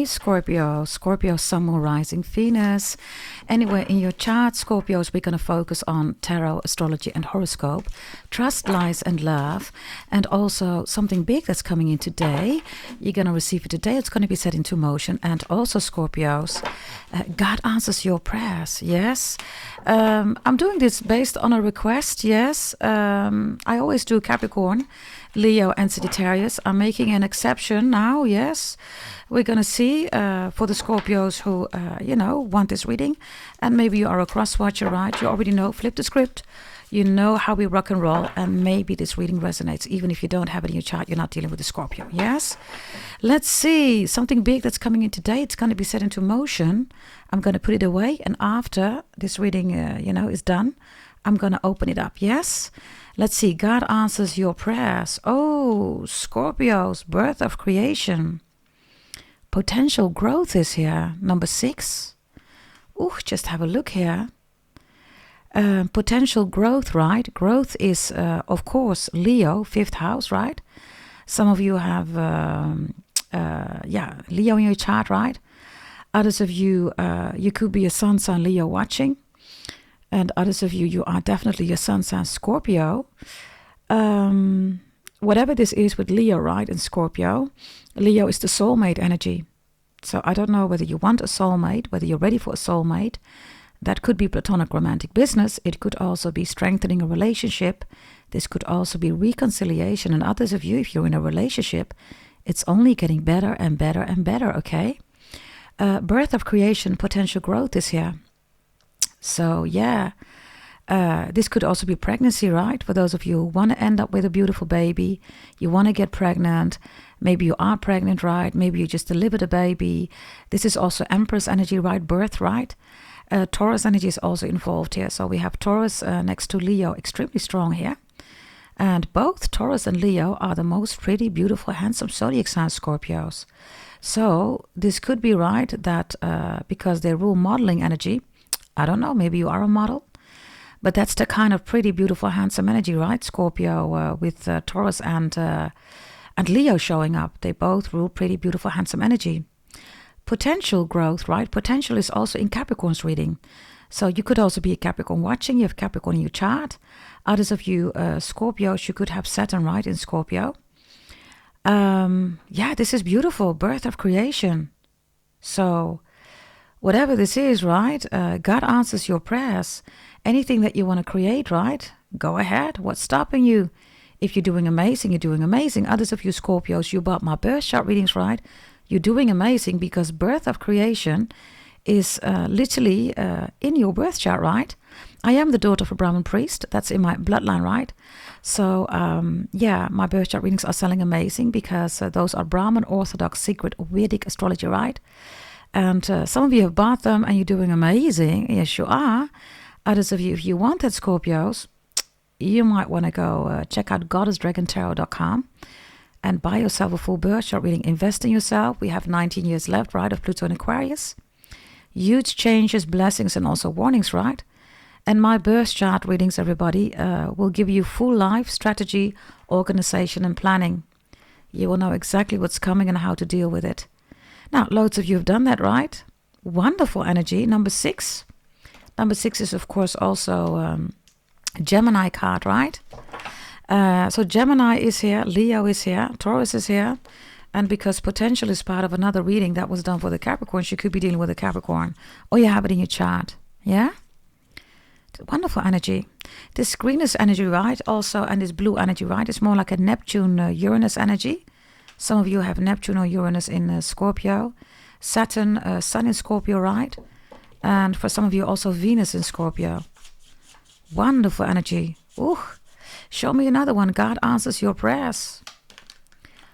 Scorpio. Scorpio, Sun, Moon, Rising, Venus. Anyway, in your chart, Scorpios, we're going to focus on tarot, astrology, and horoscope. Trust, lies, and love. And also something big that's coming in today. You're going to receive it today. It's going to be set into motion. And also, Scorpios, God answers your prayers. Yes. I'm doing this based on a request. Yes. I always do Capricorn, Leo, and Sagittarius. I'm making an exception now. Yes. We're going to see for the Scorpios who, want this reading. And maybe you are a cross-watcher, right? You already know, flip the script. You know how we rock and roll. And maybe this reading resonates. Even if you don't have it in your chart, you're not dealing with a Scorpio. Yes? Let's see. Something big that's coming in today. It's going to be set into motion. I'm going to put it away. And after this reading, is done, I'm going to open it up. Yes? Let's see. God answers your prayers. Oh, Scorpios, birth of creation. Potential growth is here. Number 6. Ooh, just have a look here. Potential growth, right? Growth is, of course, Leo, 5th house, right? Some of you have, Leo in your chart, right? Others of you, you could be a Sun sign Leo watching. And others of you, you are definitely a Sun sign Scorpio. Whatever this is with Leo, right, and Scorpio, Leo is the soulmate energy. So I don't know whether you want a soulmate, whether you're ready for a soulmate. That could be platonic romantic business. It could also be strengthening a relationship. This could also be reconciliation. And others of you, if you're in a relationship, it's only getting better and better and better, okay? Birth of creation, potential growth is here. So, yeah. This could also be pregnancy, right? For those of you who want to end up with a beautiful baby, you want to get pregnant. Maybe you are pregnant, right? Maybe you just delivered a baby. This is also Empress energy, right? Birth, right? Taurus energy is also involved here. So we have Taurus next to Leo, extremely strong here. And both Taurus and Leo are the most pretty, beautiful, handsome zodiac sign Scorpios. So this could be right that because they rule modeling energy, I don't know, maybe you are a model. But that's the kind of pretty, beautiful, handsome energy, right? Scorpio with Taurus and Leo showing up. They both rule pretty, beautiful, handsome energy. Potential growth, right? Potential is also in Capricorn's reading. So you could also be a Capricorn watching. You have Capricorn in your chart. Others of you, Scorpios, you could have Saturn, right, in Scorpio. This is beautiful. Birth of creation. So whatever this is, right? God answers your prayers. Anything that you want to create, right? Go ahead. What's stopping you? If you're doing amazing, you're doing amazing. Others of you Scorpios, you bought my birth chart readings, right? You're doing amazing because birth of creation is literally in your birth chart, right? I am the daughter of a Brahmin priest. That's in my bloodline, right? So, my birth chart readings are selling amazing because those are Brahmin, Orthodox, secret, Vedic astrology, right? And some of you have bought them and you're doing amazing. Yes, you are. Others of you, if you wanted Scorpios, you might want to go check out goddessdragontarot.com and buy yourself a full birth chart reading. Invest in yourself. We have 19 years left, right, of Pluto and Aquarius. Huge changes, blessings, and also warnings, right? And my birth chart readings, everybody, will give you full life strategy, organization, and planning. You will know exactly what's coming and how to deal with it. Now, loads of you have done that, right? Wonderful energy. Number 6. Number 6 is, of course, also Gemini card, right? So Gemini is here, Leo is here, Taurus is here. And because potential is part of another reading that was done for the Capricorns, you could be dealing with a Capricorn. Or you have it in your chart. Yeah? Wonderful energy. This green is energy, right? Also, and this blue energy, right? It's more like a Neptune-Uranus energy. Some of you have Neptune or Uranus in Scorpio. Saturn, Sun in Scorpio, right? And for some of you, also Venus in Scorpio. Wonderful energy. Ooh, show me another one. God answers your prayers.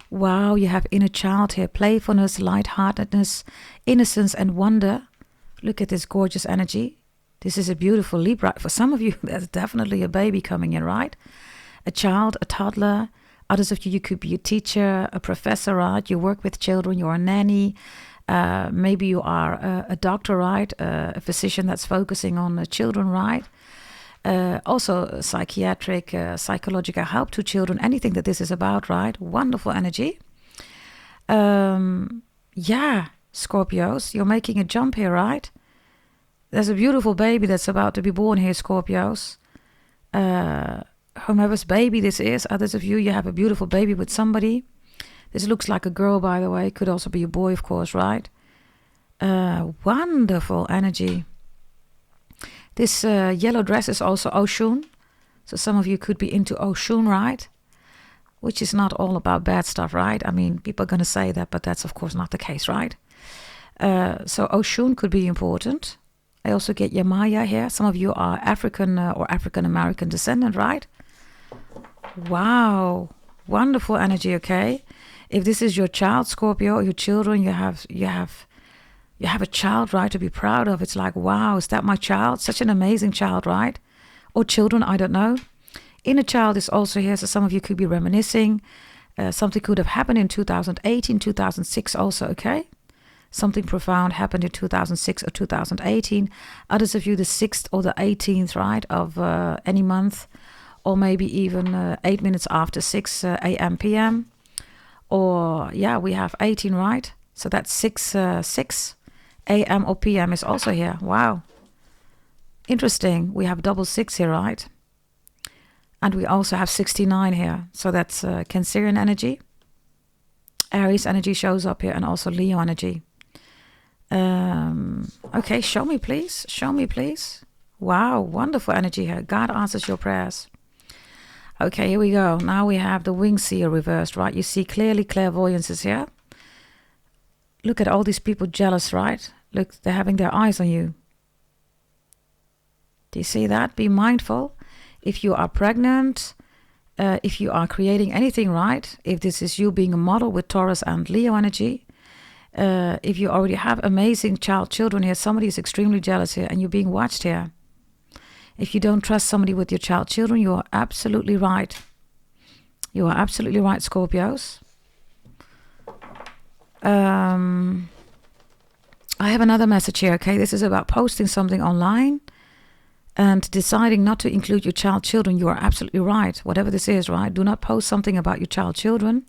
Wow, you have inner child here. Playfulness, lightheartedness, innocence, and wonder. Look at this gorgeous energy. This is a beautiful Libra. For some of you, there's definitely a baby coming in, right? A child, a toddler. Others of you, you could be a teacher, a professor, right? You work with children. You're a nanny. Maybe you are a doctor, right? A physician that's focusing on children, right? Also psychiatric, psychological help to children, anything that this is about, right? Wonderful energy. Scorpios. You're making a jump here, right? There's a beautiful baby that's about to be born here, Scorpios. Whomever's baby this is, others of you, you have a beautiful baby with somebody. This looks like a girl, by the way. Could also be a boy, of course, right? Wonderful energy. This yellow dress is also Oshun. So some of you could be into Oshun, right? Which is not all about bad stuff, right? I mean, people are going to say that, but that's of course not the case, right? So Oshun could be important. I also get Yamaya here. Some of you are African or African American descendant, right? Wow, wonderful energy. Okay, if this is your child, Scorpio, or your children, you have a child, right, to be proud of. It's like, wow, is that my child? Such an amazing child, right? Or children, I don't know. Inner child is also here, so some of you could be reminiscing. Something could have happened in 2018, 2006 also, okay? Something profound happened in 2006 or 2018. Others of you, the 6th or the 18th, right, of any month, or maybe even 8 minutes after 6 a.m. p.m. Or, yeah, we have 18, right? So that's 6 a.m. or p.m. is also here. Wow. Interesting. We have double 6 here, right? And we also have 69 here. So that's Cancerian energy. Aries energy shows up here, and also Leo energy. Okay, show me, please. Show me, please. Wow, wonderful energy here. God answers your prayers. Okay, here we go. Now we have the wing seer reversed, right? You see clearly clairvoyance is here. Look at all these people jealous, right? Look, they're having their eyes on you. Do you see that? Be mindful. If you are pregnant, if you are creating anything, right? If this is you being a model with Taurus and Leo energy, if you already have amazing children here, somebody is extremely jealous here and you're being watched here. If you don't trust somebody with your children, you are absolutely right. You are absolutely right, Scorpios. I have another message here, okay? This is about posting something online and deciding not to include your children. You are absolutely right. Whatever this is, right? Do not post something about your children.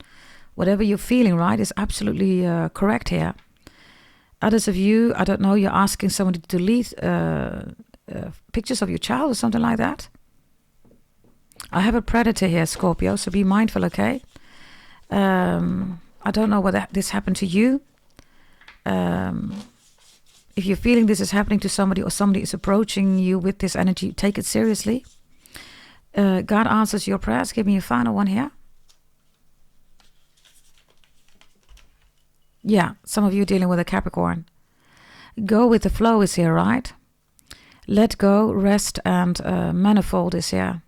Whatever you're feeling, right, is absolutely correct here. Others of you, I don't know, you're asking somebody to delete pictures of your child or something like that. I have a predator here, Scorpio, so be mindful, okay? I don't know whether this happened to you. If you're feeling this is happening to somebody or somebody is approaching you with this energy, take it seriously. God answers your prayers. Give me a final one here. Yeah, some of you dealing with a Capricorn. Go with the flow is here, right? Let go, rest, and manifold is here.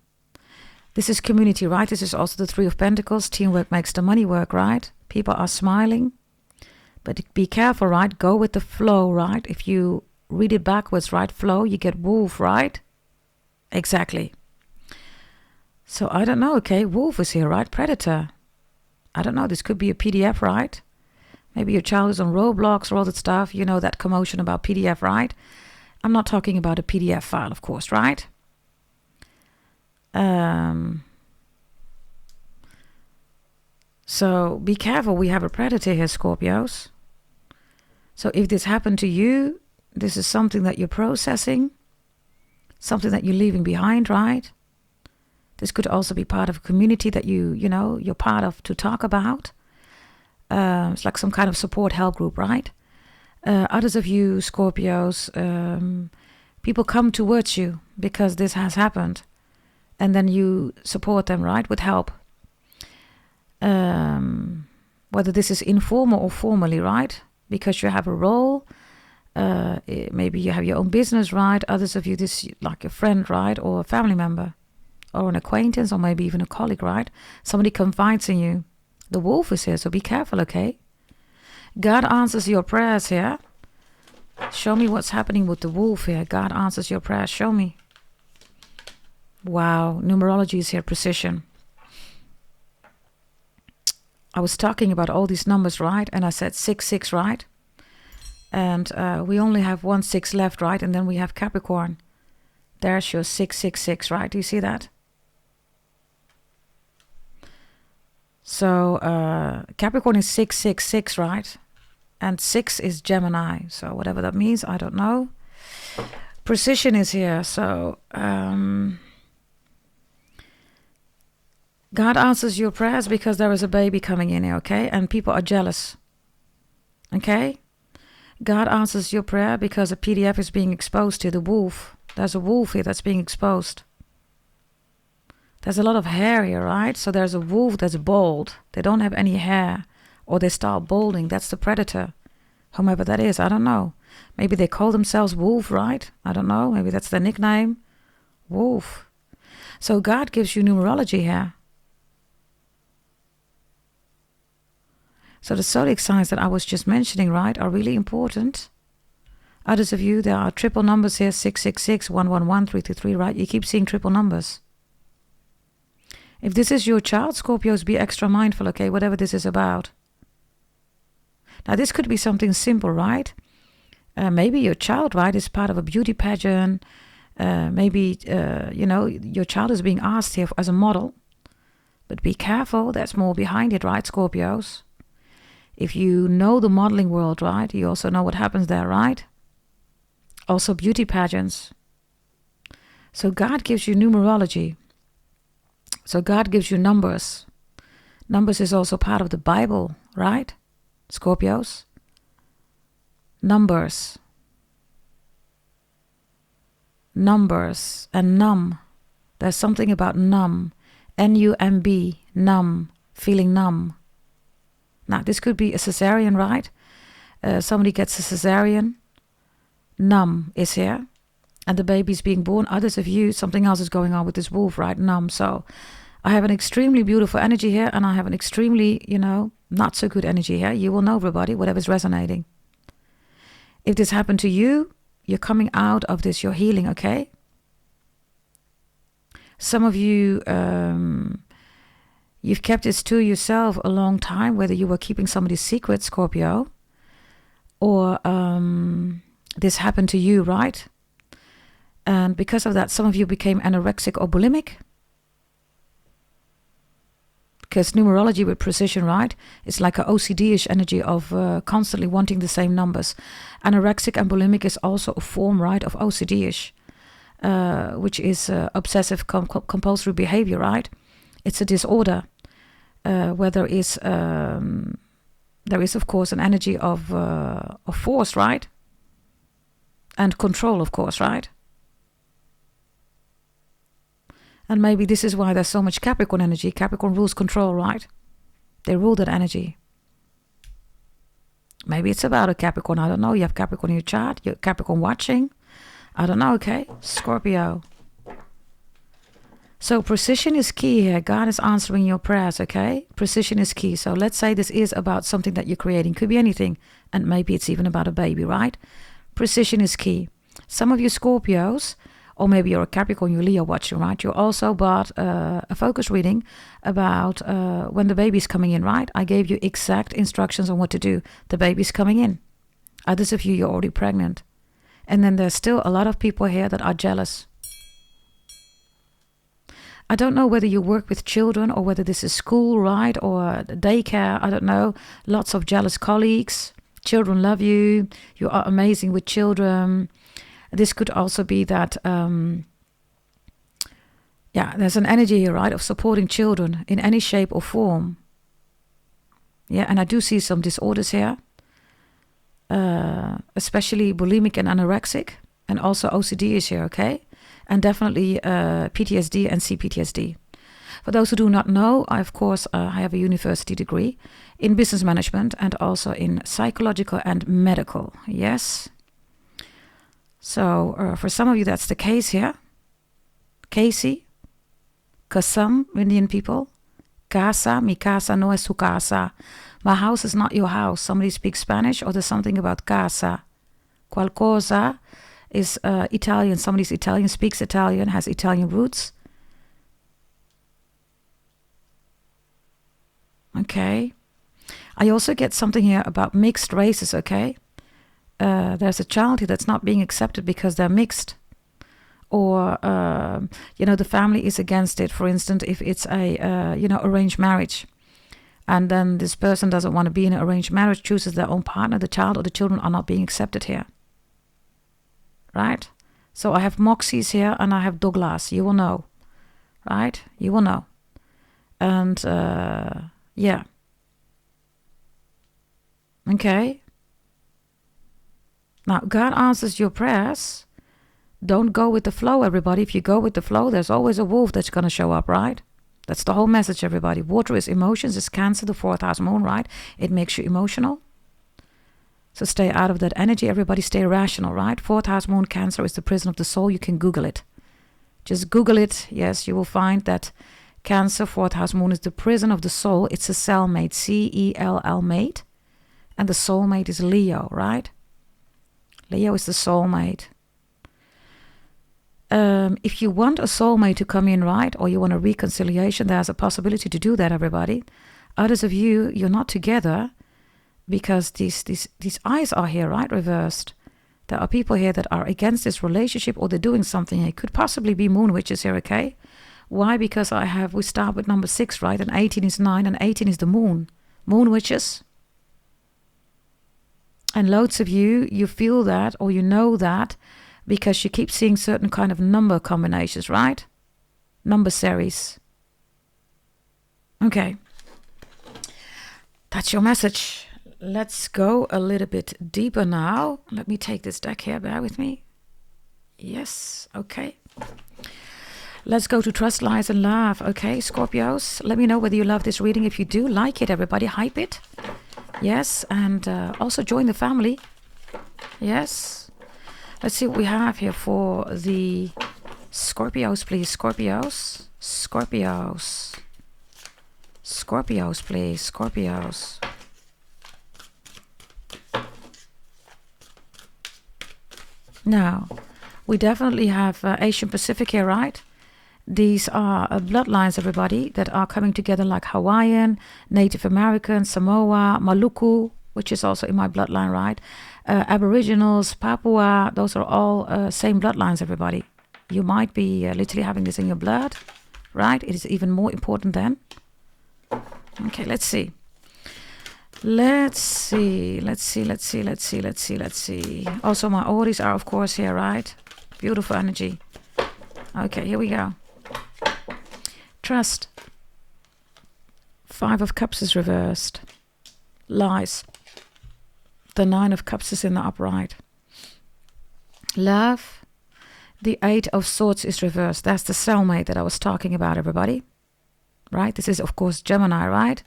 This is community, right? This is also the 3 of Pentacles. Teamwork makes the money work, right? People are smiling. But be careful, right? Go with the flow, right? If you read it backwards, right? Flow, you get wolf, right? Exactly. So I don't know, okay? Wolf is here, right? Predator. I don't know. This could be a PDF, right? Maybe your child is on Roblox or all that stuff. You know, that commotion about PDF, right? I'm not talking about a PDF file, of course, right? So be careful. We have a predator here, Scorpios. So if this happened to you, this is something that you're processing, something that you're leaving behind, right? This could also be part of a community that you're part of to talk about. It's like some kind of support help group, right? Others of you, Scorpios, people come towards you because this has happened. And then you support them, right, with help. Whether this is informal or formally, right? Because you have a role. Maybe you have your own business, right? Others of you, this like a friend, right? Or a family member. Or an acquaintance, or maybe even a colleague, right? Somebody confides in you. The wolf is here, so be careful, okay? God answers your prayers here. Show me what's happening with the wolf here. God answers your prayers. Show me. Wow, numerology is here, precision. I was talking about all these numbers, right? And I said 6, right? And we only have 1 6 left, right? And then we have Capricorn. There's your 666, right? Do you see that? So Capricorn is 666, right? And 6 is Gemini. So whatever that means, I don't know. Precision is here. So God answers your prayers because there is a baby coming in here, okay? And people are jealous. Okay? God answers your prayer because a PDF is being exposed to the wolf. There's a wolf here that's being exposed. There's a lot of hair here, right? So there's a wolf that's bald. They don't have any hair. Or they start balding. That's the predator. Whomever that is, I don't know. Maybe they call themselves wolf, right? I don't know. Maybe that's their nickname. Wolf. So God gives you numerology here. So the zodiac signs that I was just mentioning, right, are really important. Others of you, there are triple numbers here, 666, 111, 333, right? You keep seeing triple numbers. If this is your child, Scorpios, be extra mindful, okay, whatever this is about. Now, this could be something simple, right? Maybe your child, right, is part of a beauty pageant. Maybe, your child is being asked here as a model. But be careful, there's more behind it, right, Scorpios? If you know the modeling world, right, you also know what happens there, right? Also beauty pageants. So God gives you numerology. So God gives you numbers. Numbers is also part of the Bible, right? Scorpios. Numbers. Numbers and numb. There's something about numb. N-U-M-B. Numb. Feeling numb. Now, this could be a cesarean, right? Somebody gets a cesarean. Numb is here. And the baby's being born. Others of you, something else is going on with this wolf, right? Numb. So I have an extremely beautiful energy here. And I have an extremely, not so good energy here. You will know, everybody, whatever's resonating. If this happened to you, you're coming out of this. You're healing, okay? Some of you... You've kept this to yourself a long time, whether you were keeping somebody's secret, Scorpio, or this happened to you, right? And because of that, some of you became anorexic or bulimic. Because numerology with precision, right? It's like an OCD-ish energy of constantly wanting the same numbers. Anorexic and bulimic is also a form, right, of OCD-ish, which is obsessive compulsory behavior, right? It's a disorder where there is, of course, an energy of force, right? And control, of course, right? And maybe this is why there's so much Capricorn energy. Capricorn rules control, right? They rule that energy. Maybe it's about a Capricorn. I don't know. You have Capricorn in your chart. You're Capricorn watching. I don't know, okay? Scorpio. So precision is key here. God is answering your prayers, okay? Precision is key. So let's say this is about something that you're creating. Could be anything. And maybe it's even about a baby, right? Precision is key. Some of you Scorpios, or maybe you're a Capricorn, you're Leo watching, right? You also bought a focus reading about when the baby's coming in, right? I gave you exact instructions on what to do. The baby's coming in. Others of you, you're already pregnant. And then there's still a lot of people here that are jealous. I don't know whether you work with children or whether this is school, right? Or daycare, I don't know. Lots of jealous colleagues. Children love you. You are amazing with children. This could also be that, there's an energy here, right? Of supporting children in any shape or form. Yeah, and I do see some disorders here. Especially bulimic and anorexic. And also OCD is here, okay? And definitely PTSD and CPTSD. For those who do not know, I have a university degree in business management and also in psychological and medical. Yes. So for some of you, that's the case here. Casey, Kasam, Indian people. Casa, mi casa no es su casa. My house is not your house. Somebody speaks Spanish or there's something about casa. Qualcosa is Italian. Somebody's Italian, speaks Italian, has Italian roots. Okay. I also get something here about mixed races, okay? There's a child here that's not being accepted because they're mixed. Or, the family is against it. For instance, if it's a, arranged marriage. And then this person doesn't want to be in an arranged marriage, chooses their own partner. The child or the children are not being accepted here. Right? So I have Moxies here and I have Douglas. You will know. Right? You will know. And yeah. Okay. Now, God answers your prayers. Don't go with the flow, everybody. If you go with the flow, there's always a wolf that's going to show up, right? That's the whole message, everybody. Water is emotions, is Cancer, the 4th house moon, right? It makes you emotional. So stay out of that energy, everybody. Stay rational, right? 4th house moon, Cancer is the prison of the soul. You can Google it. Just Google it. Yes, you will find that Cancer, 4th house moon is the prison of the soul. It's a cellmate, C-E-L-L mate. And the soulmate is Leo, right? Leo is the soulmate. If you want a soulmate to come in, right, or you want a reconciliation, there's a possibility to do that, everybody. Others of you, you're not together because these eyes are here, right, reversed. There are people here that are against this relationship or they're doing something. It could possibly be moon witches here, okay? Why? Because we start with number 6, right, and 18 is 9 and 18 is the moon. Moon witches. And loads of you feel that or you know that because you keep seeing certain kind of number combinations, right? Number series. Okay. That's your message. Let's go a little bit deeper now. Let me take this deck here. Bear with me. Yes. Okay. Let's go to trust, lies, and love. Okay, Scorpios. Let me know whether you love this reading. If you do, like it, everybody. Hype it. Yes. And also join the family. Yes. Let's see what we have here for the Scorpios, please. Scorpios. Scorpios. Scorpios, please. Scorpios. Now, we definitely have Asian Pacific here, right? These are bloodlines, everybody, that are coming together like Hawaiian, Native American, Samoa, Maluku, which is also in my bloodline, right? Aboriginals, Papua, those are all same bloodlines, everybody. You might be literally having this in your blood, right? It is even more important then. Okay, let's see. Let's see. Also, my Auris are, of course, here, right? Beautiful energy. Okay, here we go. Trust. 5 of Cups is reversed. Lies. The 9 of Cups is in the upright. Love. The 8 of Swords is reversed. That's the cellmate that I was talking about, everybody. Right? This is, of course, Gemini, right?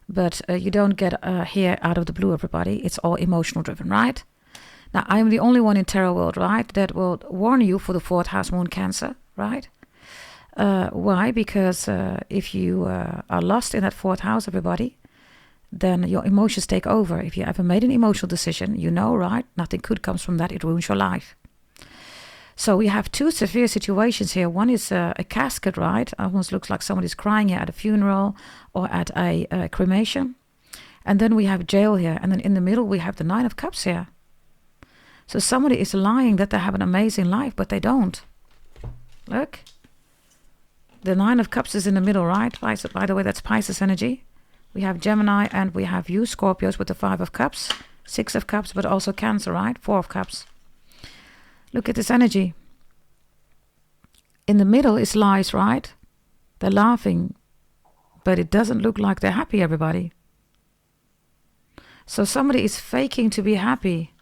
But you don't get here out of the blue, everybody. It's all emotional driven, right? Now, I'm the only one in tarot world, right, that will warn you for the 4th house moon Cancer, right? Why? Because if you are lost in that 4th house, everybody, then your emotions take over. If you ever made an emotional decision, you know, right? Nothing good comes from that. It ruins your life. So we have 2 severe situations here. One is a casket, right? Almost looks like somebody's crying here at a funeral or at a cremation. And then we have jail here. And then in the middle, we have the 9 of Cups here. So somebody is lying that they have an amazing life, but they don't. Look. The 9 of Cups is in the middle, right? By the way, that's Pisces energy. We have Gemini and we have you, Scorpios, with the 5 of Cups, 6 of Cups, but also Cancer, right? 4 of Cups. Look at this energy. In the middle is lies, right? They're laughing, but it doesn't look like they're happy, everybody. So somebody is faking to be happy.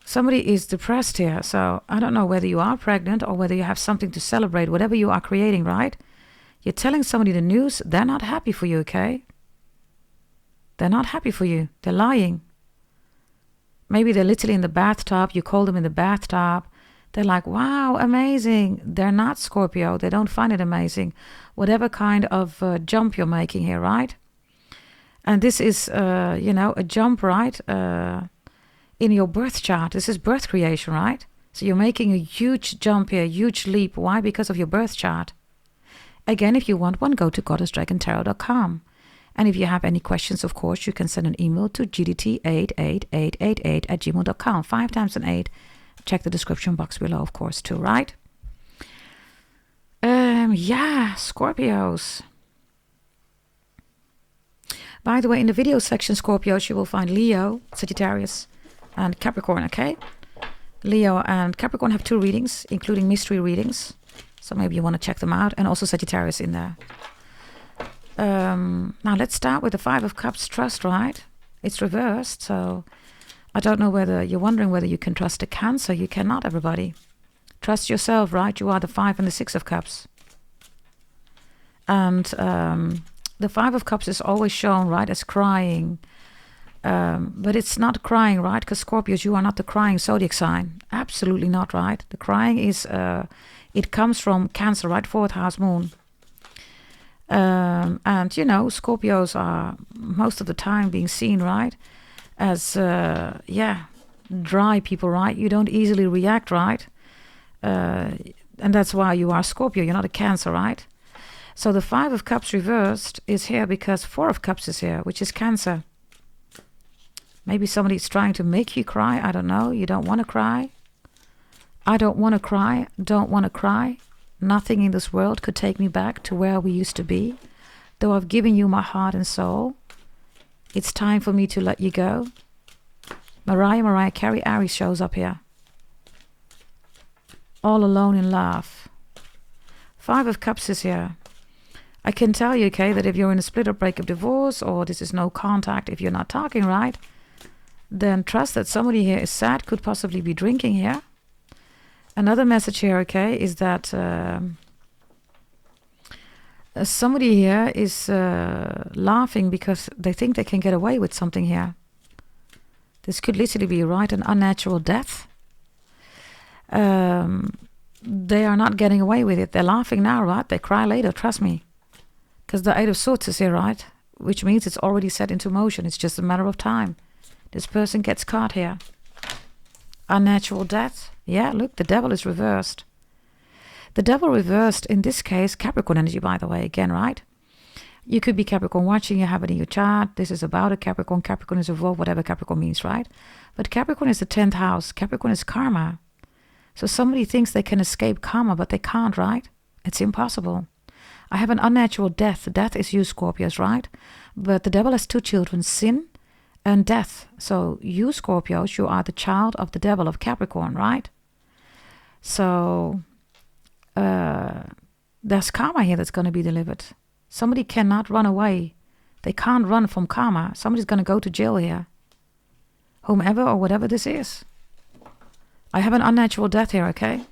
Somebody is depressed here. So I don't know whether you are pregnant or whether you have something to celebrate, whatever you are creating, right? You're telling somebody the news, they're not happy for you, okay? They're not happy for you. They're lying. Maybe they're literally in the bathtub. You call them in the bathtub. They're like, wow, amazing. They're not Scorpio. They don't find it amazing. Whatever kind of jump you're making here, right? And this is, a jump, right? In your birth chart. This is birth creation, right? So you're making a huge jump here, huge leap. Why? Because of your birth chart. Again, if you want one, go to goddessdragontarot.com. And if you have any questions, of course, you can send an email to gdt88888@gmail.com. 5 times an 8. Check the description box below, of course, too, right? Yeah, Scorpios. By the way, in the video section, Scorpios, you will find Leo, Sagittarius, and Capricorn, okay? Leo and Capricorn have 2 readings, including mystery readings. So maybe you want to check them out. And also Sagittarius in there. Now let's start with the 5 of Cups, trust, right? It's reversed, so I don't know whether you're wondering whether you can trust a Cancer. You cannot, everybody. Trust yourself, right? You are the 5 and the 6 of Cups. And the 5 of Cups is always shown, right, as crying. But it's not crying, right? Because Scorpios, you are not the crying zodiac sign. Absolutely not, right? The crying is, it comes from Cancer, right? 4th house moon. And, you know, Scorpios are most of the time being seen, right, as, dry people, right? You don't easily react, right? And that's why you are Scorpio. You're not a Cancer, right? So the 5 of Cups reversed is here because 4 of Cups is here, which is Cancer. Maybe somebody's trying to make you cry. I don't know. You don't want to cry. I don't want to cry. Don't want to cry. Nothing in this world could take me back to where we used to be. Though I've given you my heart and soul, it's time for me to let you go. Mariah Carey, Aries shows up here. All alone in love. 5 of Cups is here. I can tell you, okay, that if you're in a split or breakup, divorce, or this is no contact, if you're not talking, right, then trust that somebody here is sad, could possibly be drinking here. Another message here, okay, is that somebody here is laughing because they think they can get away with something here. This could literally be, right, an unnatural death. They are not getting away with it. They're laughing now, right? They cry later, trust me. Because the 8 of Swords is here, right? Which means it's already set into motion. It's just a matter of time. This person gets caught here. Unnatural death. Yeah, look, the Devil is reversed. The Devil reversed, in this case, Capricorn energy, by the way, again, right? You could be Capricorn watching, you have it in your chart. This is about a Capricorn. Capricorn is evolved, whatever Capricorn means, right? But Capricorn is the 10th house. Capricorn is karma. So somebody thinks they can escape karma, but they can't, right? It's impossible. I have an unnatural death. Death is you, Scorpios, right? But the Devil has 2 children, sin and death. So you, Scorpios, you are the child of the Devil of Capricorn, right? So there's karma here that's going to be delivered. Somebody cannot run away. They can't run from karma. Somebody's going to go to jail here. Whomever or whatever this is. I have an unnatural death here, okay?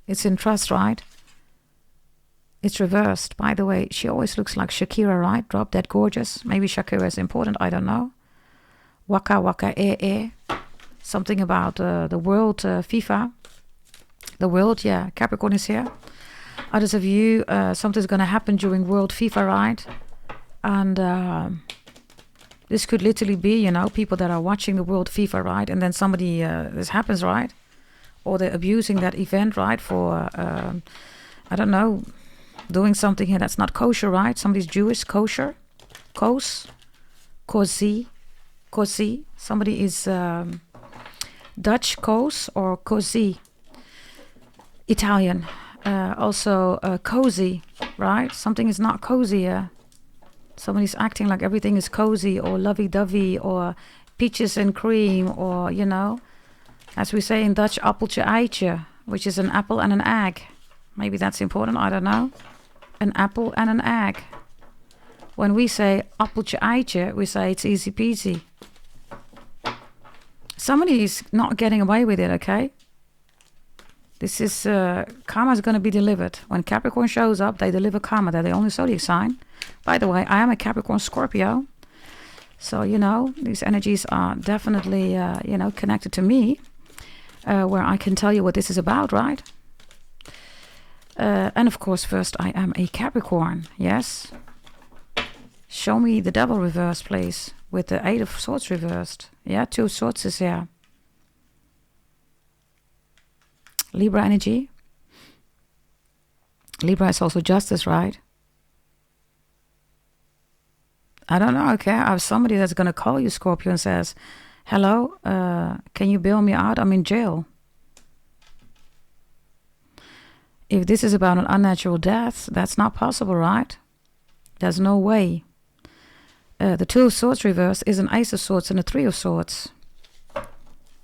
It's in trust, right? It's reversed. By the way, she always looks like Shakira, right? Drop Dead Gorgeous. Maybe Shakira is important, I don't know. Waka waka Something about the world FIFA. The world, yeah. Capricorn is here. Others of you, something's going to happen during World FIFA, right? And this could literally be, you know, people that are watching the World FIFA, right? And then somebody, this happens, right? Or they're abusing that event, right? For, I don't know, doing something here that's not kosher, right? Somebody's Jewish, kosher, kosi. Somebody is Dutch, kos, or kosi. Italian. Also cozy, right? Something is not cozy here. Somebody's acting like everything is cozy or lovey-dovey or peaches and cream or, you know, as we say in Dutch, appeltje eitje, which is an apple and an egg. Maybe that's important, I don't know. An apple and an egg. When we say appeltje eitje, we say it's easy peasy. Somebody is not getting away with it, okay? This is, karma is going to be delivered. When Capricorn shows up, they deliver karma. They're the only zodiac sign. By the way, I am a Capricorn Scorpio. So, you know, these energies are definitely, you know, connected to me. Where I can tell you what this is about, right? And of course, first, I am a Capricorn. Yes. Show me the Devil reversed, please. With the 8 of Swords reversed. Yeah, 2 of Swords is here. Libra energy. Libra is also justice, right? I don't know, okay? I have somebody that's going to call you, Scorpio, and says, hello, can you bail me out? I'm in jail. If this is about an unnatural death, that's not possible, right? There's no way. The Two of Swords reversed is an Ace of Swords and a Three of Swords.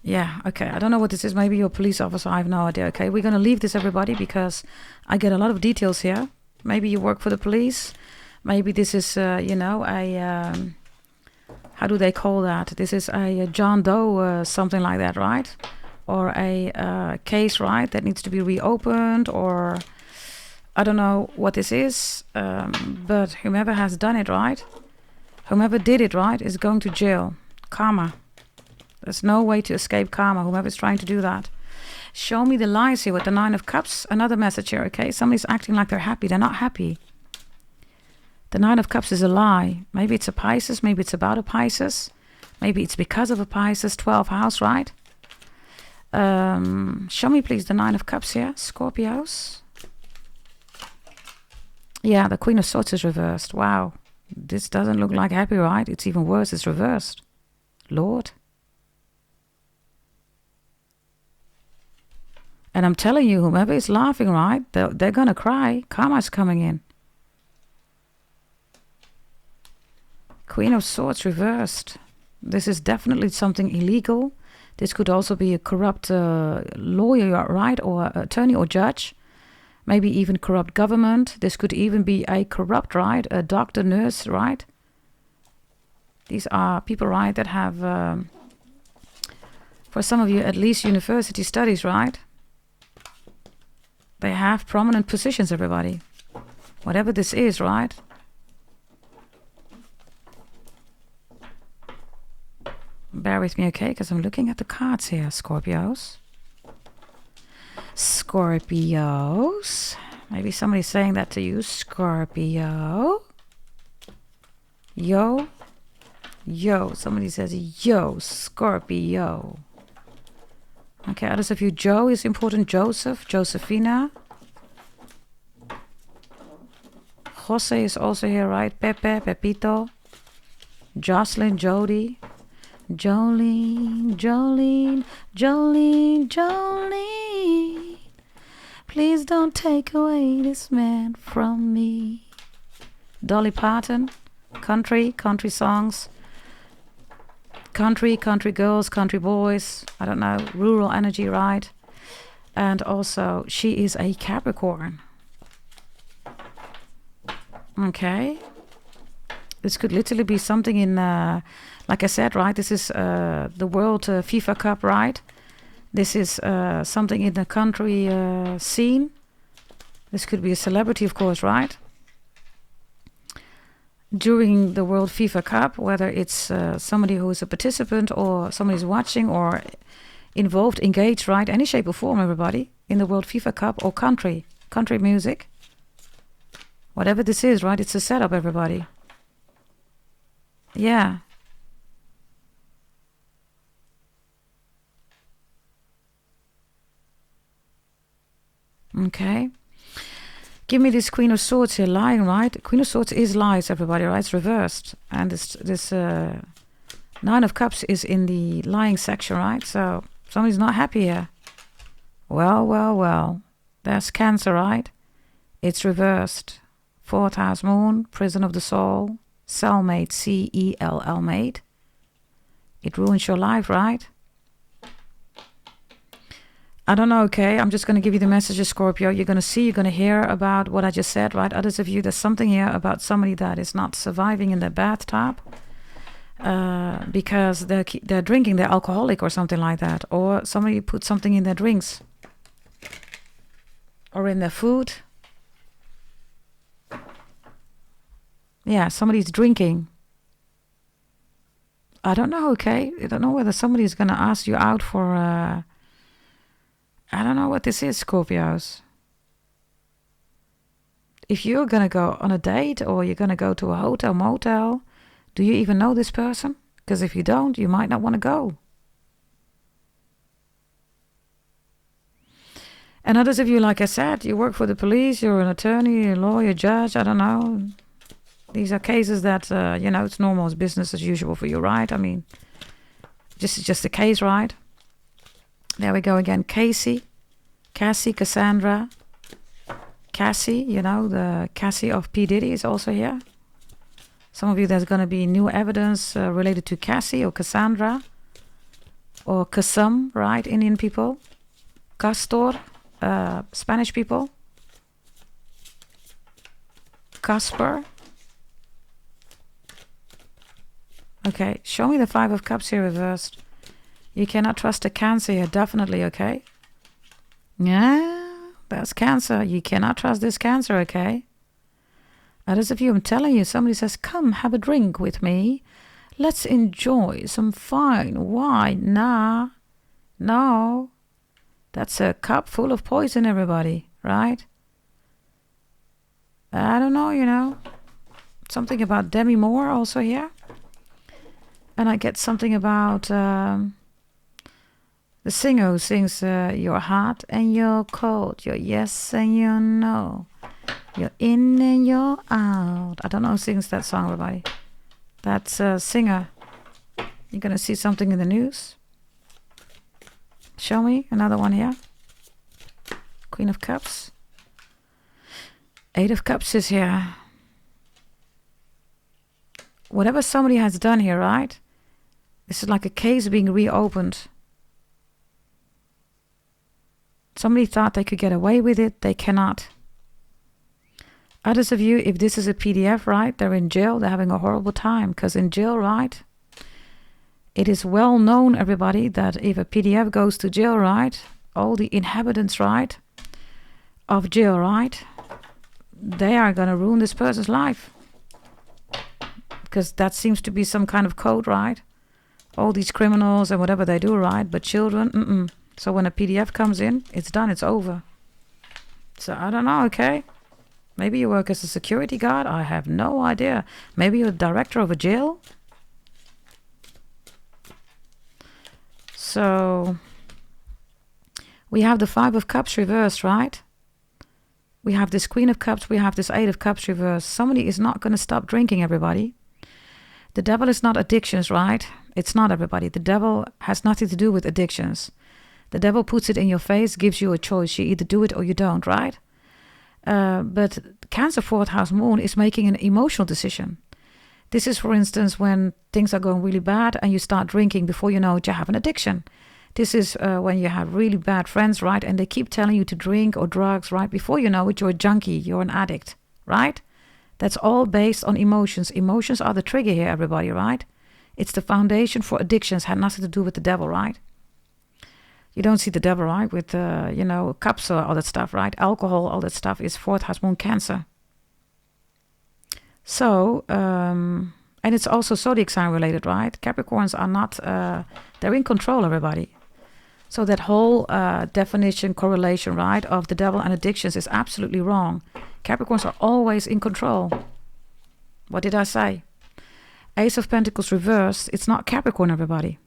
Yeah, okay. I don't know what this is. Maybe you're a police officer. I have no idea. Okay, we're going to leave this, everybody, because I get a lot of details here. Maybe you work for the police. Maybe this is, you know, a... how do they call that? This is a John Doe, something like that, right? Or a case, right, that needs to be reopened, or... I don't know what this is, but whomever has done it, right? Whomever did it, right, is going to jail. Karma. There's no way to escape karma, whomever's trying to do that. Show me the lies here with the Nine of Cups. Another message here, okay? Somebody's acting like they're happy. They're not happy. The Nine of Cups is a lie. Maybe it's a Pisces. Maybe it's about a Pisces. Maybe it's because of a Pisces. 12th house, right? Show me, please, the Nine of Cups here. Scorpios. Yeah, the Queen of Swords is reversed. Wow. This doesn't look like happy, right? It's even worse. It's reversed. Lord. And I'm telling you, whomever is laughing, right? They're going to cry. Karma's coming in. Queen of Swords reversed. This is definitely something illegal. This could also be a corrupt lawyer, right? Or attorney or judge. Maybe even corrupt government. This could even be a corrupt, right? A doctor, nurse, right? These are people, right, that have, for some of you, at least university studies, right? They have prominent positions, everybody. Whatever this is, right? Bear with me, okay? Because I'm looking at the cards here, Scorpios. Scorpios. Maybe somebody's saying that to you. Scorpio. Yo. Yo. Somebody says, yo, Scorpio. Okay, others of you, Joe is important. Joseph. Josephina. Jose is also here, right? Pepe. Pepito. Jocelyn. Jody. Jolene, Jolene, Jolene, Jolene. Please don't take away this man from me. Dolly Parton, country songs. Country girls, country boys. I don't know, rural energy, right? And also, she is a Capricorn. Okay. This could literally be something in... like I said, right, this is the World FIFA Cup, right? This is something in the country scene. This could be a celebrity, of course, right? During the World FIFA Cup, whether it's somebody who is a participant or somebody who's watching or involved, engaged, right? Any shape or form, everybody, in the World FIFA Cup or country music. Whatever this is, right? It's a setup, everybody. Yeah. Okay. Give me this Queen of Swords here, lying, right? Queen of Swords is lies, everybody, right? It's reversed. And this Nine of Cups is in the lying section, right? So somebody's not happy here. Well. There's Cancer, right? It's reversed. 4th house moon, prison of the soul, Soulmate, C-E-L-L mate. It ruins your life, right? I don't know, okay? I'm just going to give you the messages, Scorpio. You're going to see, you're going to hear about what I just said, right? Others of you, there's something here about somebody that is not surviving in their bathtub because they're drinking, they're alcoholic or something like that. Or somebody put something in their drinks or in their food. Yeah, somebody's drinking. I don't know, okay? I don't know whether somebody's going to ask you out for... I don't know what this is, Scorpios. If you're going to go on a date or you're going to go to a hotel, motel, do you even know this person? Because if you don't, you might not want to go. And others of you, like I said, you work for the police, you're an attorney, a lawyer, judge, I don't know. These are cases that, you know, it's normal, it's business as usual for you, right? I mean, this is just a case, right? There we go again. Cassie, Cassandra. Cassie, you know, the Cassie of P. Diddy is also here. Some of you, there's going to be new evidence related to Cassie or Cassandra or Kasum, right? Indian people. Castor, Spanish people. Casper. Okay, show me the Five of Cups here reversed. You cannot trust a Cancer here, definitely, okay? Yeah, that's Cancer. You cannot trust this Cancer, okay? Others of you, I'm telling you, somebody says, come have a drink with me. Let's enjoy some fine wine. Nah, no. That's a cup full of poison, everybody, right? I don't know, you know. Something about Demi Moore also here. And I get something about the singer who sings your hot and your cold, your yes and your no, you're in and you're out. I don't know who sings that song, everybody. That's a singer. You're going to see something in the news. Show me another one here. Queen of Cups. Eight of Cups is here. Whatever somebody has done here, right? This is like a case being reopened. Somebody thought they could get away with it. They cannot. Others of you, if this is a PDF, right? They're in jail. They're having a horrible time. Because in jail, right? It is well known, everybody, that if a PDF goes to jail, right? All the inhabitants, right? Of jail, right? They are going to ruin this person's life. Because that seems to be some kind of code, right? All these criminals and whatever they do, right? But children, So when a PDF comes in, it's done, it's over. So I don't know, okay? Maybe you work as a security guard. I have no idea. Maybe you're a director of a jail. So we have the Five of Cups reversed, right? We have this Queen of Cups. We have this Eight of Cups reversed. Somebody is not going to stop drinking, everybody. The devil is not addictions, right? It's not, everybody. The devil has nothing to do with addictions. The devil puts it in your face, gives you a choice. You either do it or you don't, right? But Cancer fourth house moon is making an emotional decision. This is, for instance, when things are going really bad and you start drinking. Before you know it, you have an addiction. This is when you have really bad friends, right? And they keep telling you to drink or drugs, right? Before you know it, you're a junkie, you're an addict, right? That's all based on emotions. Emotions are the trigger here, everybody, right? It's the foundation for addictions. Had nothing to do with the devil, right? You don't see the devil, right? With, cups or all that stuff, right? Alcohol, all that stuff is fourth house moon Cancer. So, and it's also zodiac sign related, right? Capricorns are not, they're in control, everybody. So that whole definition, correlation, right, of the devil and addictions is absolutely wrong. Capricorns are always in control. What did I say? Ace of Pentacles reversed. It's not Capricorn, everybody.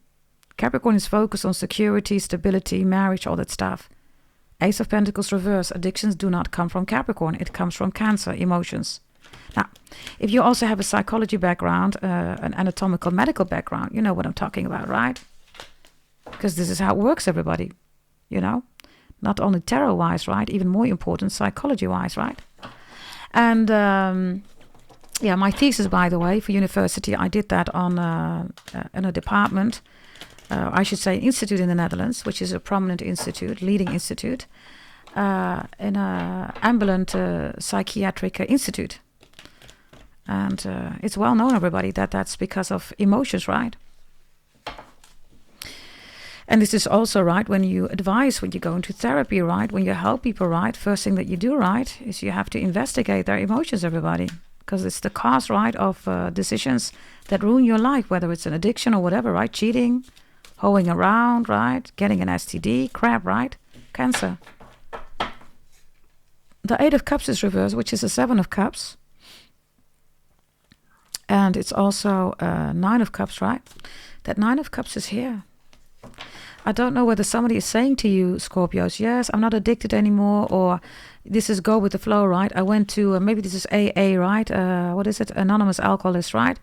Capricorn is focused on security, stability, marriage, all that stuff. Ace of Pentacles reversed. Addictions do not come from Capricorn. It comes from Cancer, emotions. Now, if you also have a psychology background, an anatomical medical background, you know what I'm talking about, right? Because this is how it works, everybody. You know? Not only tarot-wise, right? Even more important, psychology-wise, right? And, my thesis, by the way, for university, I did that on in a department, I should say institute in the Netherlands, which is a prominent institute, leading institute, in an ambulant psychiatric institute. And it's well known, everybody, that that's because of emotions, right? And this is also, right, when you advise, when you go into therapy, right, when you help people, right, first thing that you do, right, is you have to investigate their emotions, everybody. Because it's the cause, right, of decisions that ruin your life, whether it's an addiction or whatever, right? Cheating, hoeing around, right? Getting an STD, crap, right? Cancer. The Eight of Cups is reversed, which is the Seven of Cups. And it's also Nine of Cups, right? That Nine of Cups is here. I don't know whether somebody is saying to you, Scorpios, yes, I'm not addicted anymore, or this is go with the flow, right? I went to, maybe this is AA, right? What is it? Anonymous Alcoholist, right?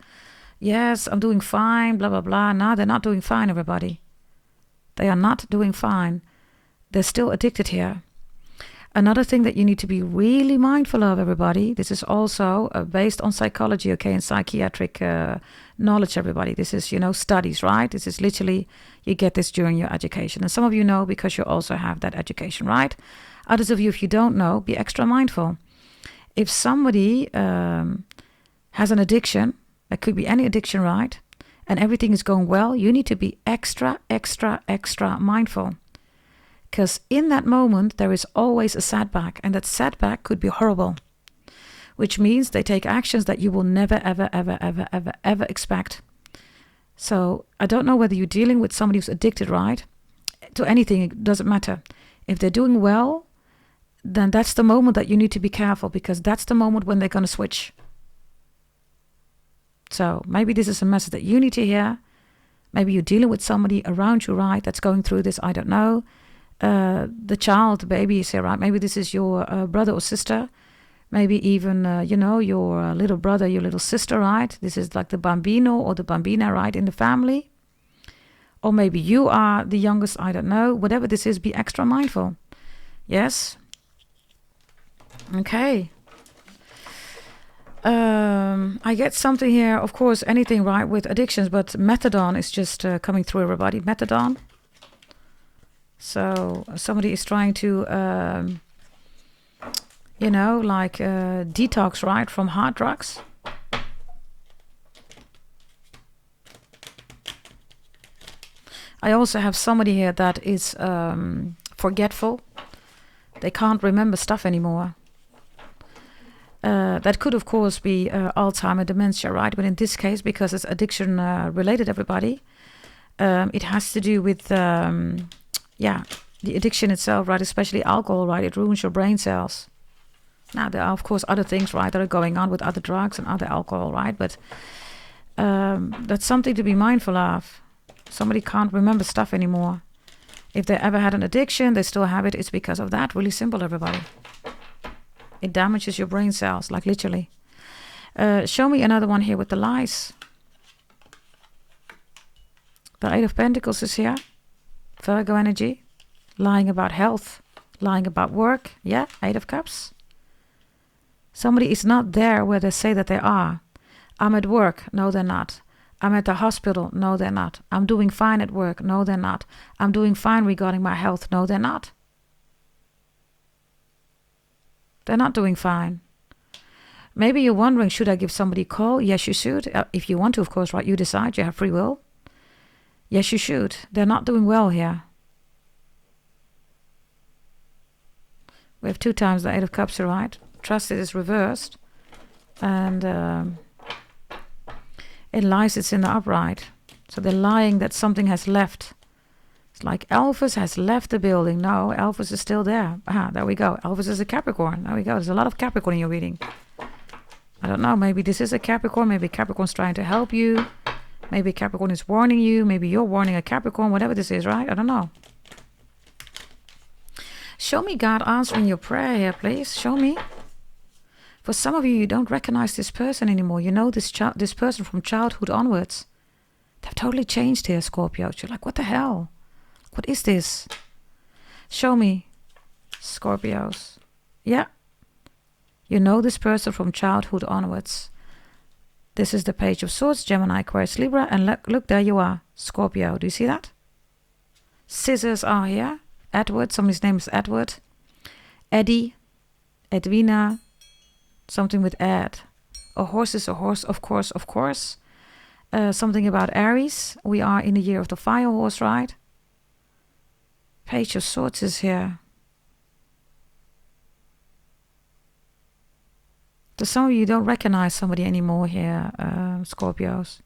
Yes, I'm doing fine, blah, blah, blah. No, they're not doing fine, everybody. They are not doing fine. They're still addicted here. Another thing that you need to be really mindful of, everybody, this is also based on psychology, okay, and psychiatric knowledge, everybody. This is, studies, right? This is literally, you get this during your education. And some of you know because you also have that education, right? Others of you, if you don't know, be extra mindful. If somebody has an addiction, it could be any addiction, right? And everything is going well, you need to be extra, extra, extra mindful. Because in that moment, there is always a setback, and that setback could be horrible, which means they take actions that you will never, ever, ever, ever, ever, ever expect. So I don't know whether you're dealing with somebody who's addicted, right? To anything, it doesn't matter. If they're doing well, then that's the moment that you need to be careful, because that's the moment when they're going to switch. So maybe this is a message that you need to hear. Maybe you're dealing with somebody around you, right, that's going through this, I don't know. The child, the baby is here, right? Maybe this is your brother or sister. Maybe even, your little brother, your little sister, right? This is like the bambino or the bambina, right, in the family. Or maybe you are the youngest, I don't know. Whatever this is, be extra mindful. Yes? Okay. I get something here, of course, anything, right, with addictions, but methadone is just coming through, everybody. Methadone. So somebody is trying to, detox, right, from hard drugs. I also have somebody here that is forgetful. They can't remember stuff anymore. That could, of course, be Alzheimer, dementia, right? But in this case, because it's addiction related, everybody, it has to do with... the addiction itself, right, especially alcohol, right, it ruins your brain cells. Now, there are, of course, other things, right, that are going on with other drugs and other alcohol, right, but that's something to be mindful of. Somebody can't remember stuff anymore. If they ever had an addiction, they still have it, it's because of that. Really simple, everybody. It damages your brain cells, like literally. Show me another one here with the lies. The Eight of Pentacles is here. Virgo energy, lying about health, lying about work. Yeah, Eight of Cups. Somebody is not there where they say that they are. I'm at work. No, they're not. I'm at the hospital. No, they're not. I'm doing fine at work. No, they're not. I'm doing fine regarding my health. No, they're not. They're not doing fine. Maybe you're wondering, should I give somebody a call? Yes, you should. If you want to, of course, right? You decide. You have free will. Yes, you should. They're not doing well here. We have 2 times the Eight of Cups, right? Trust it is reversed. And in lies, it's in the upright. So they're lying that something has left. It's like Elvis has left the building. No, Elvis is still there. There we go. Elvis is a Capricorn. There we go. There's a lot of Capricorn in your reading. I don't know. Maybe this is a Capricorn. Maybe Capricorn's trying to help you. Maybe Capricorn is warning you. Maybe you're warning a Capricorn. Whatever this is, right? I don't know. Show me God answering your prayer here, please. Show me. For some of you, you don't recognize this person anymore. You know this person from childhood onwards. They've totally changed here, Scorpio. You're like, what the hell? What is this? Show me, Scorpios. Yeah. You know this person from childhood onwards. This is the Page of Swords, Gemini, Aquarius, Libra, and look, there you are, Scorpio. Do you see that? Scissors are here. Edward, somebody's name is Edward. Eddie, Edwina, something with Ed. A horse is a horse, of course, of course. Something about Aries. We are in the year of the fire horse, right? Page of Swords is here. So some of you don't recognize somebody anymore here, Scorpios.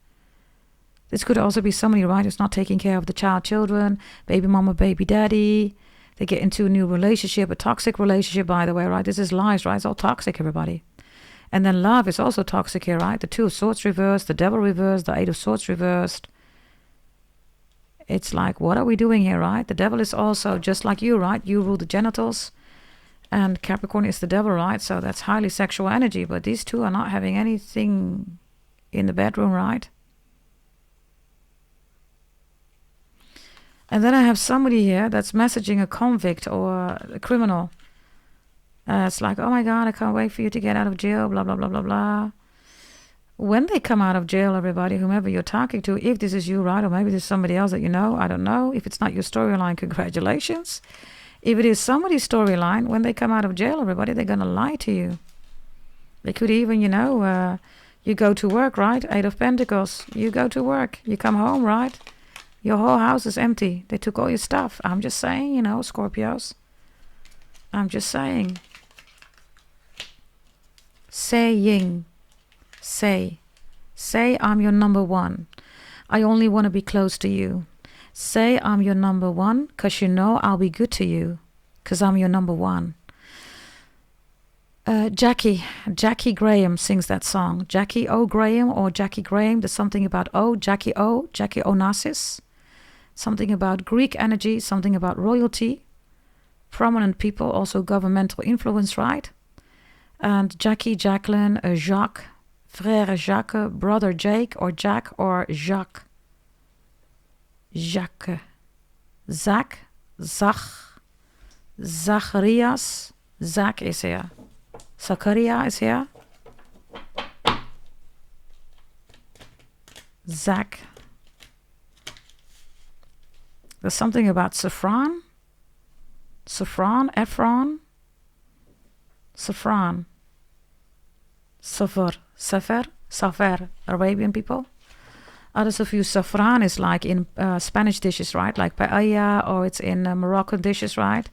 This could also be somebody, right, who's not taking care of the children, baby mama, baby daddy. They get into a new relationship, a toxic relationship, by the way, right? This is lies, right? It's all toxic, everybody. And then love is also toxic here, right? The Two of Swords reversed, the Devil reversed, the Eight of Swords reversed. It's like, what are we doing here, right? The Devil is also just like you, right? You rule the genitals. And Capricorn is the devil, right? So that's highly sexual energy. But these two are not having anything in the bedroom, right? And then I have somebody here that's messaging a convict or a criminal. It's like, oh my God, I can't wait for you to get out of jail, blah, blah, blah, blah, blah. When they come out of jail, everybody, whomever you're talking to, if this is you, right, or maybe there's somebody else that you know, I don't know. If it's not your storyline, congratulations. If it is somebody's storyline, when they come out of jail, everybody, they're going to lie to you. They could even, you go to work, right? 8 of Pentacles. You go to work. You come home, right? Your whole house is empty. They took all your stuff. I'm just saying, Scorpios. I'm just saying. Saying. Say I'm your number one. I only want to be close to you. Say I'm your number one, because I'll be good to you, because I'm your number one. Jackie Graham sings that song. Jackie O. Graham or Jackie Graham. There's something about Jackie Onassis. Something about Greek energy, something about royalty. Prominent people, also governmental influence, right? And Jackie, Jacqueline, Jacques, Frère Jacques, Brother Jake, or Jack, or Jacques. Jacques. Zach, Zacharias. Zach is here. Zachariah is here. Zach. There's something about Saffron. Saffron. Safer, Arabian people. Others of you, saffron is like in Spanish dishes, right? Like paella, or it's in Moroccan dishes, right?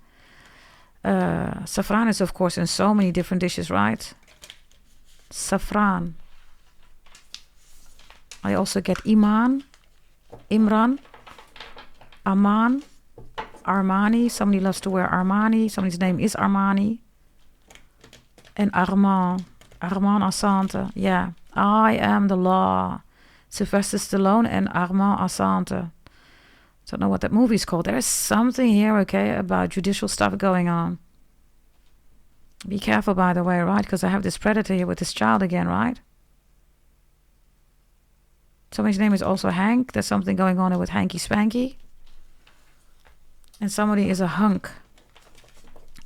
Saffron is, of course, in so many different dishes, right? Saffron. I also get Imran, Aman, Armani. Somebody loves to wear Armani. Somebody's name is Armani. And Armand Assante. Yeah, I am the law. Sylvester Stallone and Armand Assante. Don't know what that movie's called. There's something here, okay, about judicial stuff going on. Be careful, by the way, right? Because I have this predator here with this child again, right? Somebody's name is also Hank. There's something going on with Hanky Spanky. And somebody is a hunk.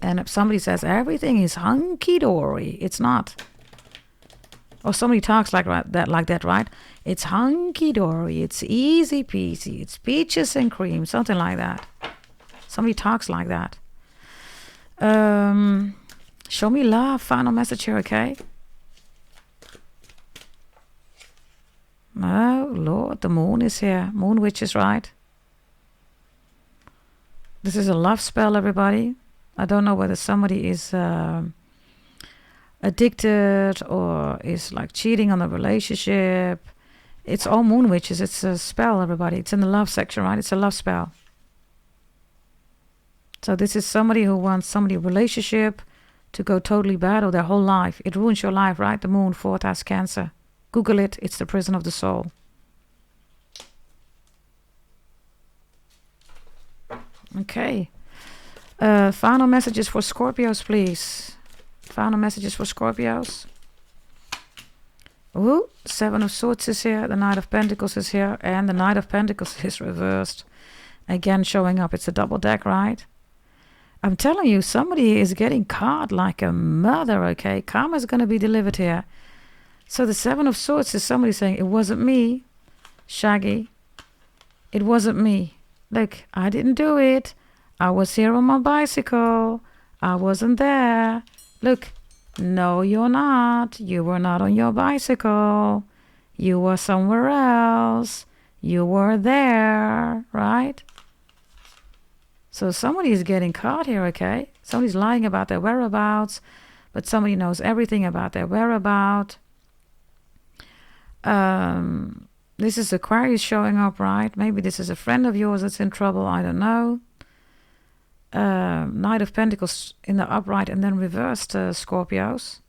And if somebody says everything is hunky-dory, it's not. Or somebody talks like that, right? It's hunky-dory, it's easy peasy, it's peaches and cream, something like that. Somebody talks like that. Show me love, final message here, okay? Oh, Lord, the moon is here. Moon witches, right? This is a love spell, everybody. I don't know whether somebody is addicted or is like cheating on a relationship. It's all moon witches. It's a spell, everybody. It's in the love section, right? It's a love spell. So this is somebody who wants somebody relationship to go totally bad or their whole life. It ruins your life, right? The moon, 4th house, Cancer. Google it. It's the prison of the soul. Okay. Final messages for Scorpios, please. Final messages for Scorpios. Ooh, 7 of Swords is here. The Knight of Pentacles is here. And the Knight of Pentacles is reversed. Again showing up. It's a double deck, right? I'm telling you, somebody is getting caught like a mother, okay? Karma is going to be delivered here. So the 7 of Swords is somebody saying, it wasn't me, Shaggy. It wasn't me. Look, I didn't do it. I was here on my bicycle. I wasn't there. Look, no, you're not. You were not on your bicycle. You were somewhere else. You were there, right? So somebody is getting caught here, okay? Somebody's lying about their whereabouts, but somebody knows everything about their whereabouts. This is Aquarius showing up, right? Maybe this is a friend of yours that's in trouble. I don't know. Knight of Pentacles in the upright and then reversed, Scorpios.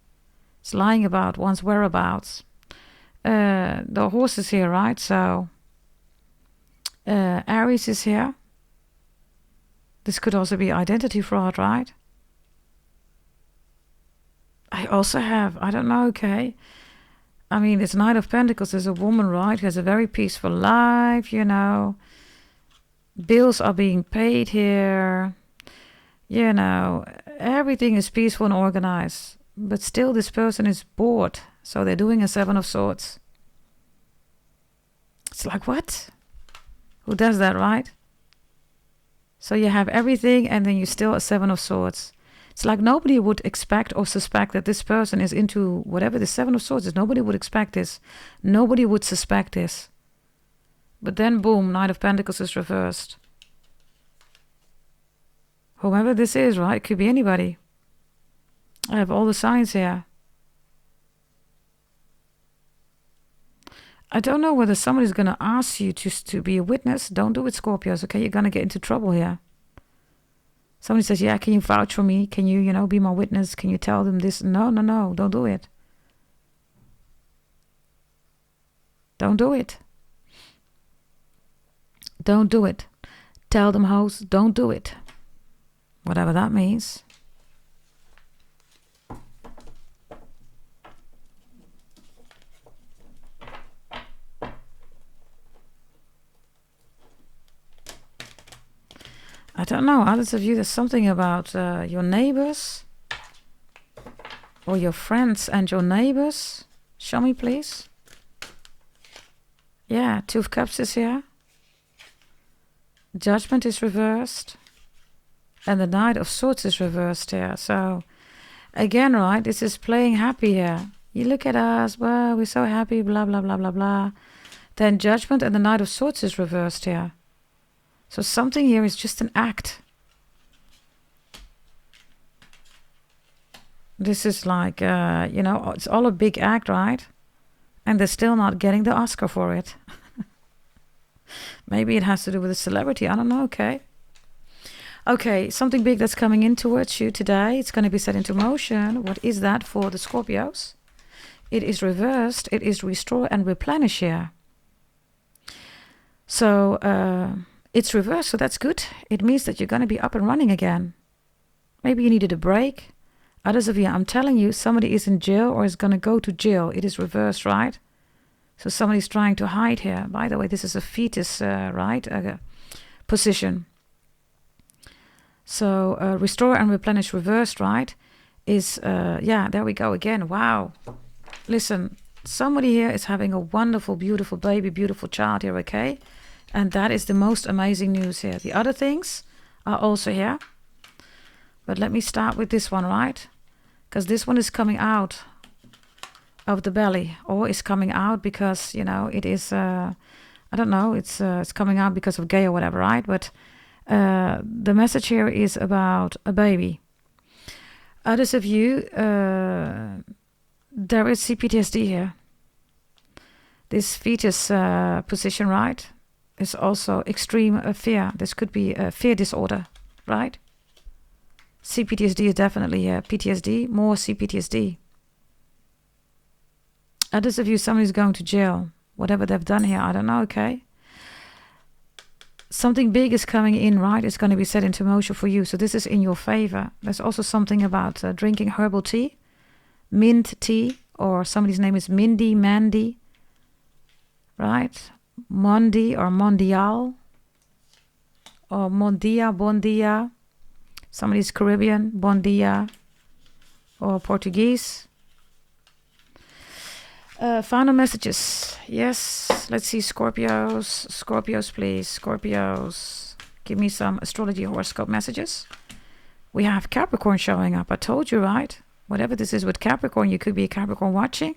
It's lying about one's whereabouts. The horse is here, right? So Aries is here. This could also be identity fraud, right? I also have, I don't know, okay. I mean, it's Knight of Pentacles. There's a woman, right, who has a very peaceful life, you know. Bills are being paid here. You know, everything is peaceful and organized, but still this person is bored. So they're doing a Seven of Swords. It's like, what? Who does that, right? So you have everything and then you still a Seven of Swords. It's like nobody would expect or suspect that this person is into whatever the Seven of Swords is. Nobody would expect this. Nobody would suspect this. But then, boom, Knight of Pentacles is reversed. Whoever this is, right? It could be anybody. I have all the signs here. I don't know whether somebody's going to ask you to be a witness. Don't do it, Scorpios, okay? You're going to get into trouble here. Somebody says, yeah, can you vouch for me? Can you, be my witness? Can you tell them this? No, don't do it. Don't do it. Don't do it. Tell them, hoes, don't do it. Whatever that means. I don't know, others of you, there's something about your neighbors or your friends and your neighbors. Show me, please. Yeah, Two of Cups is here. Judgment is reversed. And the Knight of Swords is reversed here. So, again, right, this is playing happy here. You look at us, well, we're so happy, blah, blah, blah, blah, blah. Then Judgment and the Knight of Swords is reversed here. So something here is just an act. This is like, it's all a big act, right? And they're still not getting the Oscar for it. Maybe it has to do with a celebrity. I don't know, okay. Okay, something big that's coming in towards you today. It's going to be set into motion. What is that for the Scorpios? It is reversed. It is restore and replenish here. So it's reversed, so that's good. It means that you're going to be up and running again. Maybe you needed a break. Others of you, I'm telling you, somebody is in jail or is going to go to jail. It is reversed, right? So somebody's trying to hide here. By the way, this is a fetus, right? Position. So restore and replenish reversed, right? Is, there we go again. Wow. Listen, somebody here is having a wonderful, beautiful baby, beautiful child here, okay? And that is the most amazing news here. The other things are also here. But let me start with this one, right? Because this one is coming out of the belly, or is coming out because, it is, I don't know, it's coming out because of gay or whatever, right? But the message here is about a baby. Others of you, there is CPTSD here. This fetus position, right, is also extreme fear. This could be a fear disorder, right? CPTSD is definitely PTSD, more CPTSD. Others of you, somebody's going to jail. Whatever they've done here, I don't know, okay? Something big is coming in, right? It's going to be set into motion for you. So this is in your favor. There's also something about drinking herbal tea, mint tea, or somebody's name is Mindy, Mandy, right? Mondi or Mondial, or Mondia, Bondia. Somebody's Caribbean, Bondia, or Portuguese. Final messages. Yes, let's see, Scorpios. Scorpios, please. Scorpios. Give me some astrology horoscope messages. We have Capricorn showing up. I told you, right? Whatever this is with Capricorn, you could be a Capricorn watching.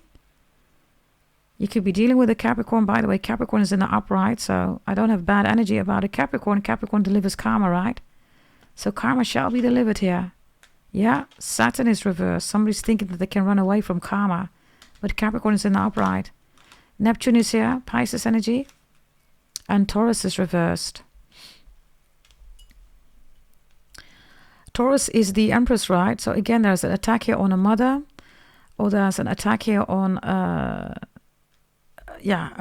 You could be dealing with a Capricorn. By the way, Capricorn is in the upright, so I don't have bad energy about it. Capricorn delivers karma, right? So karma shall be delivered here. Yeah, Saturn is reversed. Somebody's thinking that they can run away from karma. But Capricorn is in the upright. Neptune is here, Pisces energy. And Taurus is reversed. Taurus is the Empress, right? So again, there's an attack here on a mother. Or there's an attack here on a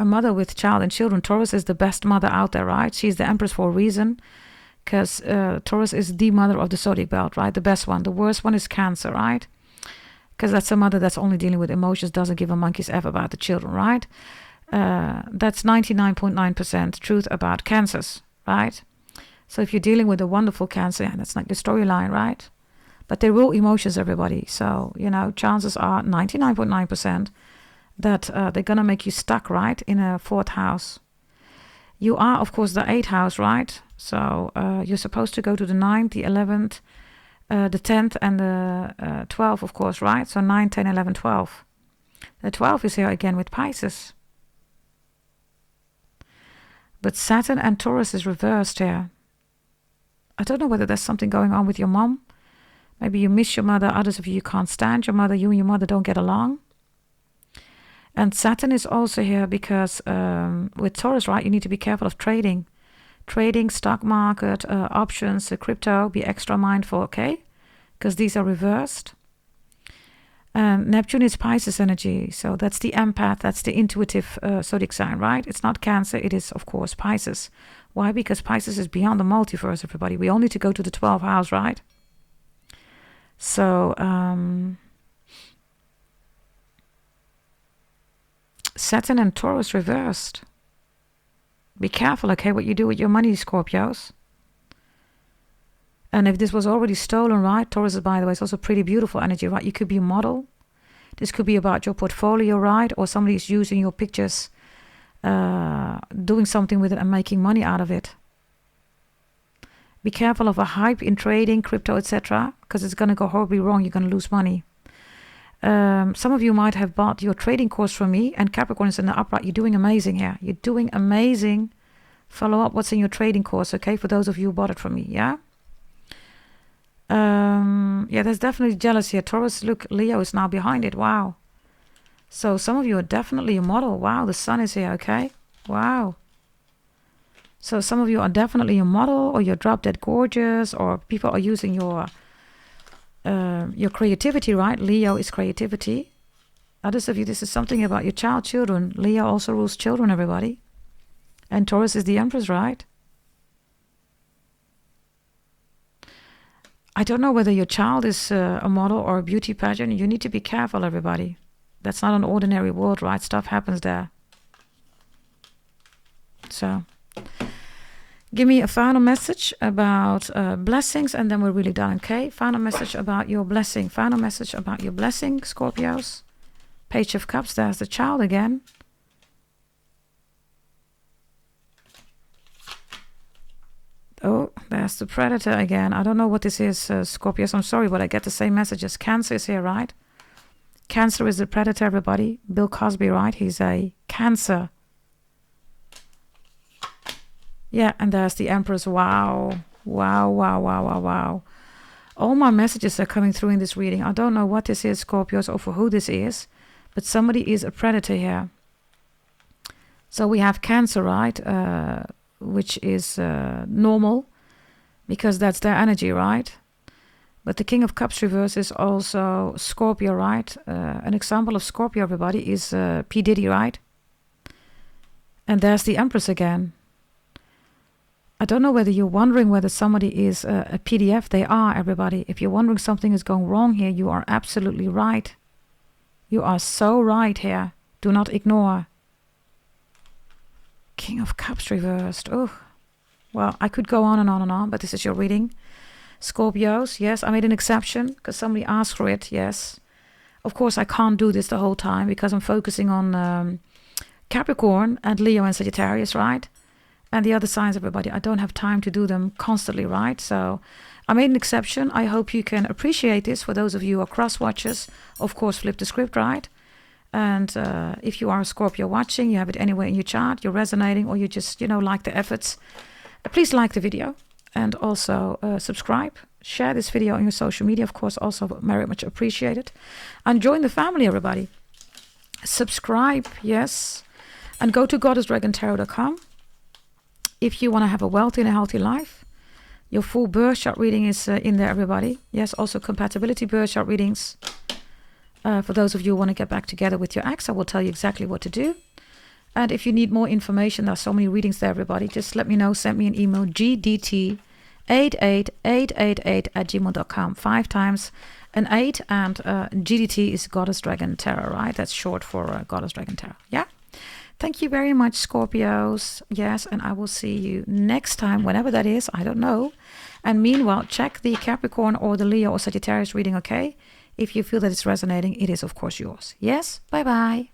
mother with child and children. Taurus is the best mother out there, right? She's the Empress for a reason. Because Taurus is the mother of the zodiac belt, right? The best one. The worst one is Cancer, right? Because that's a mother that's only dealing with emotions, doesn't give a monkey's F about the children, right? That's 99.9% truth about Cancers, right? So if you're dealing with a wonderful Cancer, yeah, that's not your storyline, right? But they're real emotions, everybody. So, chances are 99.9% that they're going to make you stuck, right, in a 4th house. You are, of course, the 8th house, right? So you're supposed to go to the 9th, the 11th, the 10th, and the 12th, of course, right? So 9, 10, 11, 12. The 12 is here again with Pisces. But Saturn and Taurus is reversed here. I don't know whether there's something going on with your mom. Maybe you miss your mother. Others of you can't stand your mother. You and your mother don't get along. And Saturn is also here because with Taurus, right, you need to be careful of trading. Trading, stock market, options, crypto, be extra mindful, okay? Because these are reversed. Neptune is Pisces energy. So that's the empath, that's the intuitive zodiac sign, right? It's not Cancer, it is, of course, Pisces. Why? Because Pisces is beyond the multiverse, everybody. We all need to go to the 12th house, right? So, Saturn and Taurus reversed. Be careful, okay, what you do with your money, Scorpios. And if this was already stolen, right? Taurus, by the way, is also pretty beautiful energy, right? You could be a model. This could be about your portfolio, right? Or somebody's using your pictures, doing something with it and making money out of it. Be careful of a hype in trading, crypto, etc. Because it's going to go horribly wrong. You're going to lose money. Some of you might have bought your trading course from me, and Capricorn is in the upright. You're doing amazing here. You're doing amazing. Follow up what's in your trading course, okay? For those of you who bought it from me, yeah? Yeah, there's definitely jealousy here. Taurus, look, Leo is now behind it. Wow. So some of you are definitely a model. Wow, the sun is here, okay? Wow. So some of you are definitely a model, or you're drop dead gorgeous, or people are using your creativity, right? Leo is creativity. Others of you, this is something about your children. Leo also rules children, everybody. And Taurus is the Empress, right? I don't know whether your child is a model or a beauty pageant. You need to be careful, everybody. That's not an ordinary world, right? Stuff happens there. So, give me a final message about blessings, and then we're really done, okay? Final message about your blessing. Final message about your blessing, Scorpios. Page of Cups, there's the child again. Oh, there's the Predator again. I don't know what this is, Scorpios. I'm sorry, but I get the same messages. Cancer is here, right? Cancer is the Predator, everybody. Bill Cosby, right? He's a Cancer. Yeah, and there's the Empress. Wow. Wow, wow, wow, wow, wow. All my messages are coming through in this reading. I don't know what this is, Scorpios, or for who this is, but somebody is a predator here. So we have Cancer, right? Which is normal, because that's their energy, right? But the King of Cups reverse is also Scorpio, right? An example of Scorpio, everybody, is P. Diddy, right? And there's the Empress again. I don't know whether you're wondering whether somebody is a PDF. They are, everybody. If you're wondering something is going wrong here, you are absolutely right. You are so right here. Do not ignore. King of Cups reversed. Oh, well, I could go on and on and on, but this is your reading. Scorpios, yes, I made an exception because somebody asked for it, yes. Of course, I can't do this the whole time because I'm focusing on Capricorn and Leo and Sagittarius, right? And the other signs, everybody, I don't have time to do them constantly, right? So I made an exception. I hope you can appreciate this. For those of you who are cross-watchers, of course, flip the script, right? And if you are a Scorpio watching, you have it anywhere in your chart, you're resonating, or you just, like the efforts, please like the video and also subscribe. Share this video on your social media, of course, also very much appreciated. And join the family, everybody. Subscribe, yes. And go to goddessdragontarot.com. If you want to have a wealthy and a healthy life, your full birth chart reading is in there, everybody. Yes, also compatibility birth chart readings. For those of you who want to get back together with your ex, I will tell you exactly what to do. And if you need more information, there's so many readings there, everybody. Just let me know. Send me an email, gdt88888@gmail.com. 5 times an 8. And GDT is Goddess Dragon Tarot, right? That's short for Goddess Dragon Tarot. Yeah? Thank you very much, Scorpios. Yes, and I will see you next time, whenever that is. I don't know. And meanwhile, check the Capricorn or the Leo or Sagittarius reading, okay? If you feel that it's resonating, it is, of course, yours. Yes? Bye-bye.